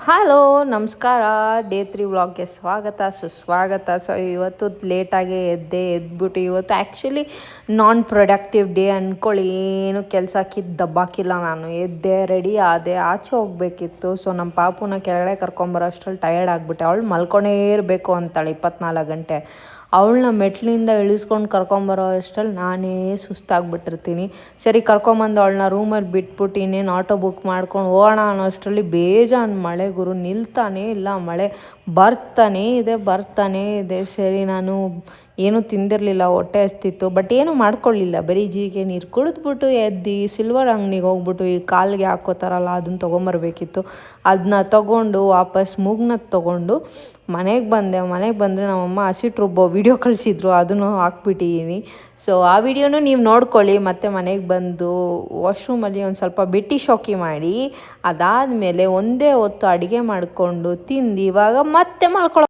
Hello ನಮಸ್ಕಾರ. Day 3 ವ್ಲಾಗ್ಗೆ ಸ್ವಾಗತ ಸುಸ್ವಾಗತ. ಸೊ ಇವತ್ತು ಲೇಟಾಗಿ ಎದ್ಬಿಟ್ಟು ಇವತ್ತು ಆ್ಯಕ್ಚುಲಿ ನಾನ್ ಪ್ರೊಡಕ್ಟಿವ್ ಡೇ ಅಂದ್ಕೊಳ್ಳಿ. ಏನು ಕೆಲಸ ದಬ್ಬಾಕಿಲ್ಲ. ನಾನು ಎದ್ದೆ, ರೆಡಿ ಆದೆ, ಆಚೆ ಹೋಗಬೇಕಿತ್ತು. ಸೊ ನಮ್ಮ ಪಾಪುನ ಕೆಳಗಡೆ ಕರ್ಕೊಂಬರೋ ಅಷ್ಟ್ರಲ್ಲಿ ಟಯರ್ಡ್ ಆಗಿಬಿಟ್ಟೆ. ಅವಳು ಮಲ್ಕೊಂಡೇ ಇರಬೇಕು ಅಂತಾಳೆ 24 ಗಂಟೆ. ಅವಳನ್ನ ಮೆಟ್ಲಿಂದ ಇಳಿಸ್ಕೊಂಡು ಕರ್ಕೊಂಬರೋ ಅಷ್ಟ್ರಲ್ಲಿ ನಾನೇ ಸುಸ್ತಾಗ್ಬಿಟ್ಟಿರ್ತೀನಿ. ಸರಿ ಕರ್ಕೊಂಬಂದು ಅವಳನ್ನ ರೂಮಲ್ಲಿ ಬಿಟ್ಬಿಟ್ಟು ಇನ್ನೇನು ಆಟೋ ಬುಕ್ ಮಾಡ್ಕೊಂಡು ಹೋಗೋಣ ಅನ್ನೋ ಅಷ್ಟರಲ್ಲಿ ಬೇಜಾನ್ ಮಳೆ ಗುರು, ನಿಲ್ತಾನೇ ಇಲ್ಲ. ಮಳೆ ಬರ್ತಾನೇ ಇದೆ. ಸರಿ ನಾನು ಏನೂ ತಿಂದಿರಲಿಲ್ಲ, ಹೊಟ್ಟೆ ಹಸ್ತಿತ್ತು, ಬಟ್ ಏನೂ ಮಾಡ್ಕೊಳ್ಳಿಲ್ಲ. ಬರೀ ಜೀರಿಗೆ ನೀರು ಕುಡಿದ್ಬಿಟ್ಟು ಎದ್ದು ಸಿಲ್ವರ್ ಅಂಗಡಿಗೆ ಹೋಗ್ಬಿಟ್ಟು ಈ ಕಾಲಿಗೆ ಹಾಕೋತಾರಲ್ಲ ಅದನ್ನು ತೊಗೊಂಬರ್ಬೇಕಿತ್ತು. ಅದನ್ನ ತೊಗೊಂಡು ವಾಪಸ್ ಮೂಗ್ನದ್ದು ತೊಗೊಂಡು ಮನೆಗೆ ಬಂದರೆ ನಮ್ಮಮ್ಮ ಹಸಿಟ್ಟು ರುಬ್ಬೋ ವಿಡಿಯೋ ಕಳಿಸಿದ್ರು, ಅದನ್ನು ಹಾಕ್ಬಿಟ್ಟಿದ್ದೀನಿ. ಸೊ ಆ ವಿಡಿಯೋನೂ ನೀವು ನೋಡ್ಕೊಳ್ಳಿ. ಮತ್ತು ಮನೆಗೆ ಬಂದು ವಾಶ್ರೂಮಲ್ಲಿ ಒಂದು ಸ್ವಲ್ಪ ಬೆಟ್ಟಿ ಶೋಕಿ ಮಾಡಿ ಅದಾದಮೇಲೆ ಒಂದೇ ಹೊತ್ತು ಅಡುಗೆ ಮಾಡಿಕೊಂಡು ತಿಂದು ಇವಾಗ ಮತ್ತೆ